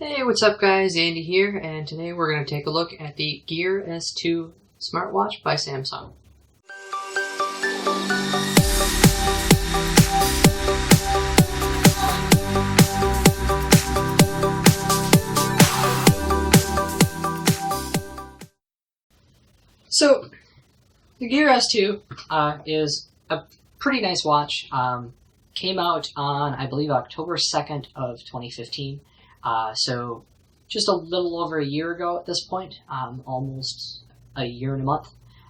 Hey, what's up guys? Andy here, and today we're going to take a look at the Gear S2 smartwatch by Samsung. So, the Gear S2 is a pretty nice watch. Came out on, I believe, October 2nd of 2015. So just a little over a year ago at this point, almost a year and a month.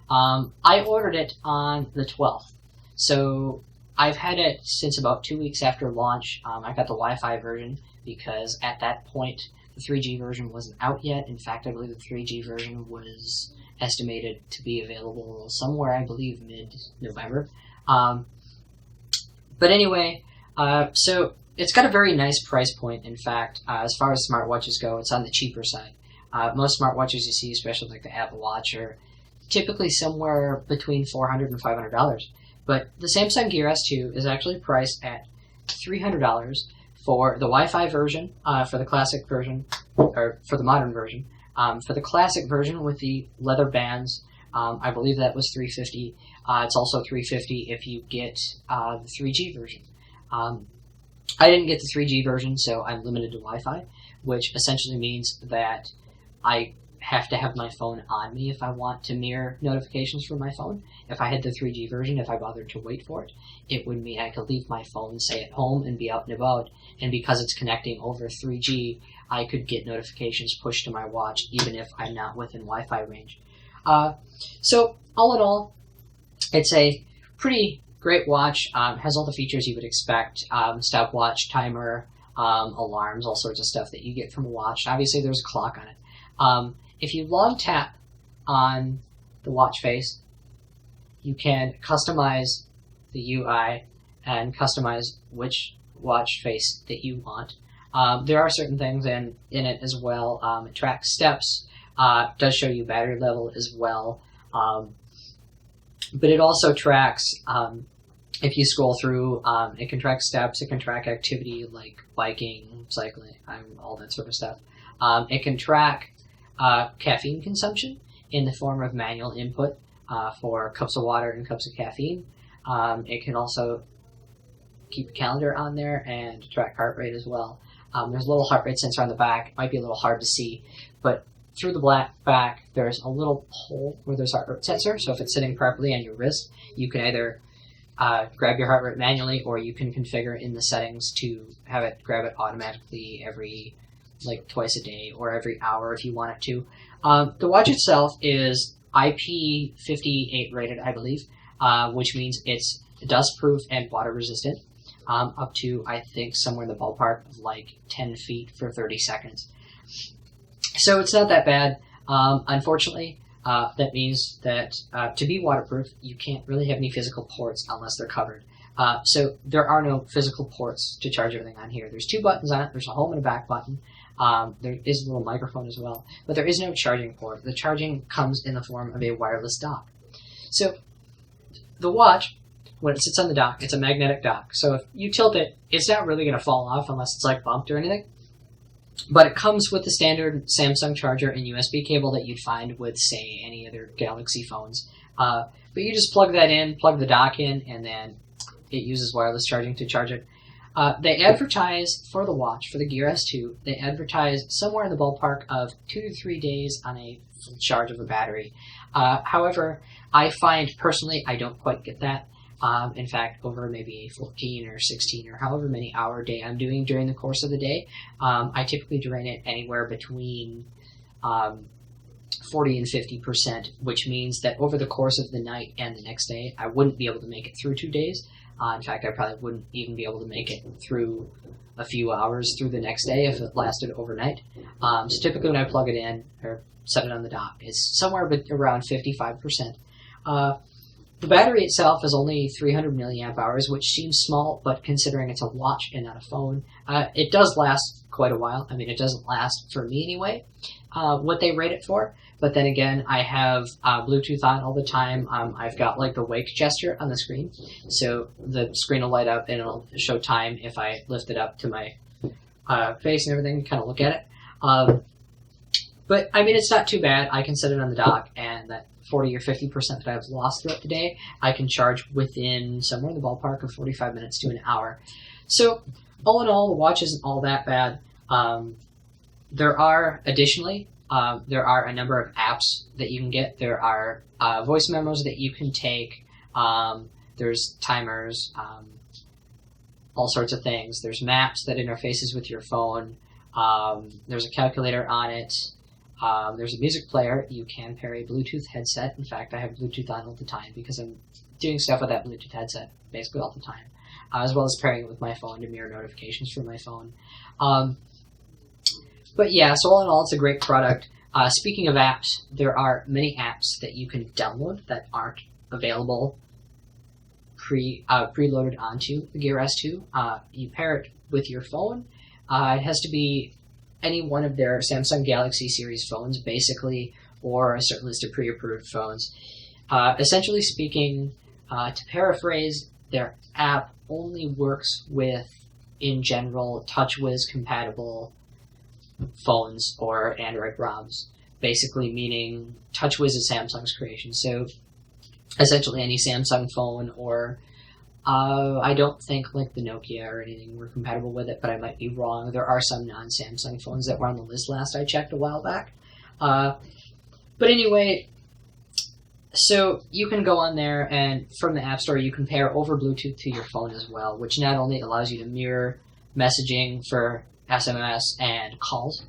I ordered it on the 12th. So I've had it since about 2 weeks after launch. I got the Wi-Fi version because at that point the 3G version wasn't out yet. In fact, I believe the 3G version was estimated to be available somewhere, I believe, mid-November. But anyway, so it's got a very nice price point. In fact, as far as smartwatches go, it's on the cheaper side. Most smartwatches you see, especially like the Apple Watch, are typically somewhere between $400 and $500. But the Samsung Gear S2 is actually priced at $300 for the Wi-Fi version, for the classic version, or for the modern version. For the classic version with the leather bands, I believe that was $350. It's also $350 if you get the 3G version. I didn't get the 3G version, so I'm limited to Wi-Fi, which essentially means that I have to have my phone on me if I want to mirror notifications from my phone. If I had the 3G version, if I bothered to wait for it, it would mean I could leave my phone, say, at home and be out and about, and because it's connecting over 3G, I could get notifications pushed to my watch even if I'm not within Wi-Fi range. So, all in all, it's a pretty great watch. Has all the features you would expect. Stopwatch, timer, alarms, all sorts of stuff that you get from a watch. Obviously, there's a clock on it. If you long tap on the watch face, you can customize the UI and customize which watch face that you want. There are certain things in it as well. It tracks steps, does show you battery level as well. But it also tracks, if you scroll through, it can track steps, it can track activity like biking, cycling, all that sort of stuff. It can track caffeine consumption in the form of manual input for cups of water and cups of caffeine. It can also keep a calendar on there and track heart rate as well. There's a little heart rate sensor on the back. It might be a little hard to see, but through the back, there's a little hole where there's a heart rate sensor. So if it's sitting properly on your wrist, you can either grab your heart rate manually, or you can configure in the settings to have it grab it automatically every, like, twice a day or every hour if you want it to. The watch itself is IP58 rated, I believe, which means it's dust-proof and water-resistant, up to, I think, somewhere in the ballpark of like 10 feet for 30 seconds. So it's not that bad. Unfortunately, that means that to be waterproof, you can't really have any physical ports unless they're covered. So there are no physical ports to charge everything on here. There's two buttons on it. There's a home and a back button. There is a little microphone as well, but there is no charging port. The charging comes in the form of a wireless dock. So the watch, when it sits on the dock, it's a magnetic dock. So if you tilt it, it's not really going to fall off unless it's like bumped or anything. But it comes with the standard Samsung charger and USB cable that you'd find with, say, any other Galaxy phones. But you just plug that in, plug the dock in, and then it uses wireless charging to charge it. They advertise for the watch, for the Gear S2, they advertise somewhere in the ballpark of 2 to 3 days on a full charge of a battery. However, I find personally I don't quite get that. In fact, over maybe a 14 or 16 or however many hour day I'm doing during the course of the day, I typically drain it anywhere between 40 and 50%, which means that over the course of the night and the next day, I wouldn't be able to make it through 2 days. In fact, I probably wouldn't even be able to make it through a few hours through the next day if it lasted overnight. So typically when I plug it in or set it on the dock, it's somewhere around 55%. The battery itself is only 300 milliamp hours, which seems small, but considering it's a watch and not a phone, it does last quite a while. I mean, it doesn't last, for me anyway, what they rate it for. But then again, I have Bluetooth on all the time. I've got like the wake gesture on the screen. So the screen will light up and it'll show time if I lift it up to my face and everything, kind of look at it. But I mean, it's not too bad. I can set it on the dock, and that 40 or 50% that I've lost throughout the day, I can charge within somewhere in the ballpark of 45 minutes to an hour. So, all in all, the watch isn't all that bad. There are a number of apps that you can get. There are voice memos that you can take. There's timers, all sorts of things. There's maps that interfaces with your phone. There's a calculator on it. There's a music player. You can pair a Bluetooth headset. In fact, I have Bluetooth on all the time because I'm doing stuff with that Bluetooth headset basically all the time, as well as pairing it with my phone to mirror notifications from my phone. But yeah, so all in all, it's a great product. Speaking of apps, there are many apps that you can download that aren't available preloaded onto the Gear S2. You pair it with your phone. It has to be any one of their Samsung Galaxy series phones, basically, or a certain list of pre-approved phones. Essentially speaking, to paraphrase, their app only works with, in general, TouchWiz compatible phones or Android ROMs. Basically meaning TouchWiz is Samsung's creation. So essentially any Samsung phone, or I don't think like the Nokia or anything were compatible with it, but I might be wrong. There are some non-Samsung phones that were on the list last I checked a while back. But anyway, so you can go on there, and from the App Store you can pair over Bluetooth to your phone as well, which not only allows you to mirror messaging for SMS and calls.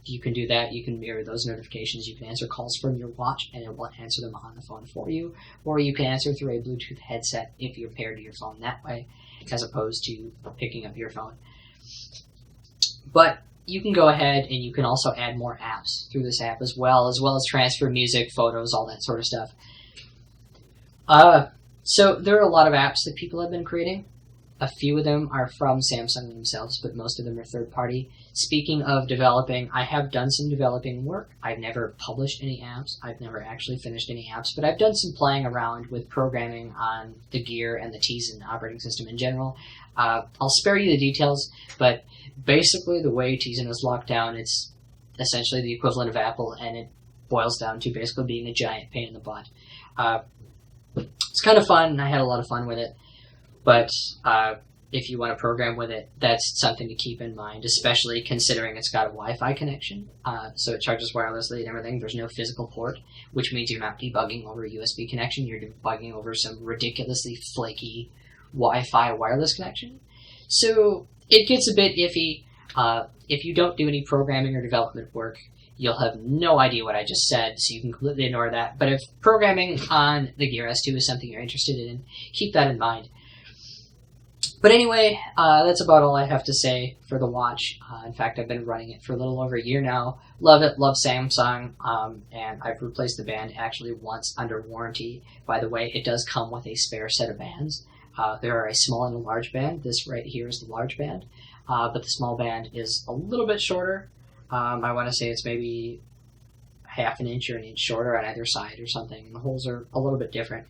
You can do that. You can mirror those notifications. You can answer calls from your watch, and it will answer them on the phone for you. Or you can answer through a Bluetooth headset if you're paired to your phone that way, as opposed to picking up your phone. But you can go ahead and you can also add more apps through this app as well as transfer music, photos, all that sort of stuff. So there are a lot of apps that people have been creating. A few of them are from Samsung themselves, but most of them are third-party. Speaking of developing, I have done some developing work. I've never published any apps. I've never actually finished any apps, but I've done some playing around with programming on the Gear and the Tizen operating system in general. I'll spare you the details, but basically the way Tizen is locked down, it's essentially the equivalent of Apple, and it boils down to basically being a giant pain in the butt. It's kind of fun. I had a lot of fun with it. But if you want to program with it, that's something to keep in mind, especially considering it's got a Wi-Fi connection. So it charges wirelessly and everything. There's no physical port, which means you're not debugging over a USB connection. You're debugging over some ridiculously flaky Wi-Fi wireless connection. So it gets a bit iffy. If you don't do any programming or development work, you'll have no idea what I just said, so you can completely ignore that. But if programming on the Gear S2 is something you're interested in, keep that in mind. But anyway, that's about all I have to say for the watch. In fact, I've been running it for a little over a year now. Love it, love Samsung, and I've replaced the band actually once under warranty. By the way, it does come with a spare set of bands. There are a small and a large band. This right here is the large band, but the small band is a little bit shorter. I want to say it's maybe half an inch or an inch shorter on either side or something, and the holes are a little bit different.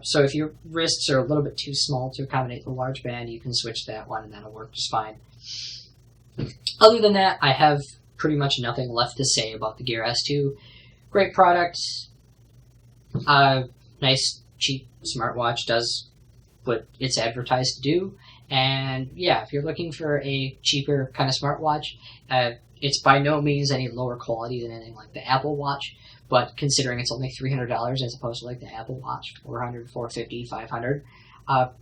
So if your wrists are a little bit too small to accommodate the large band, you can switch to that one and that'll work just fine. Other than that, I have pretty much nothing left to say about the Gear S2. Great product. Nice, cheap smartwatch, does what it's advertised to do. And yeah, if you're looking for a cheaper kind of smartwatch, it's by no means any lower quality than anything like the Apple Watch. But considering it's only $300 as opposed to like the Apple Watch, $400, $450, $500,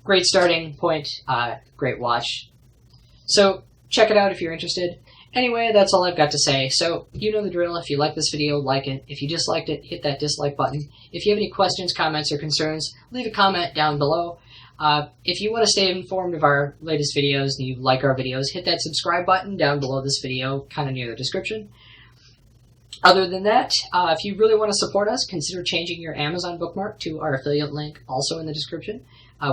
great starting point, great watch. So check it out if you're interested. Anyway, that's all I've got to say. So you know the drill. If you like this video, like it. If you disliked it, hit that dislike button. If you have any questions, comments, or concerns, leave a comment down below. If you want to stay informed of our latest videos and you like our videos, hit that subscribe button down below this video, kind of near the description. Other than that, if you really want to support us, consider changing your Amazon bookmark to our affiliate link, also in the description.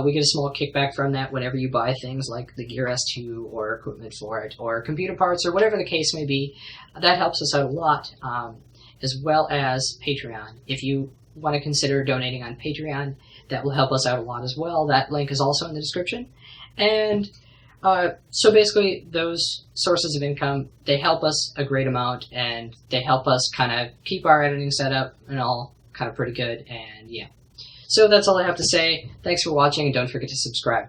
We get a small kickback from that whenever you buy things like the Gear S2 or equipment for it or computer parts or whatever the case may be. That helps us out a lot, as well as Patreon. If you want to consider donating on Patreon, that will help us out a lot as well. That link is also in the description. And So basically, those sources of income, they help us a great amount, and they help us kind of keep our editing setup and all kind of pretty good. And yeah, so that's all I have to say. Thanks for watching, and don't forget to subscribe.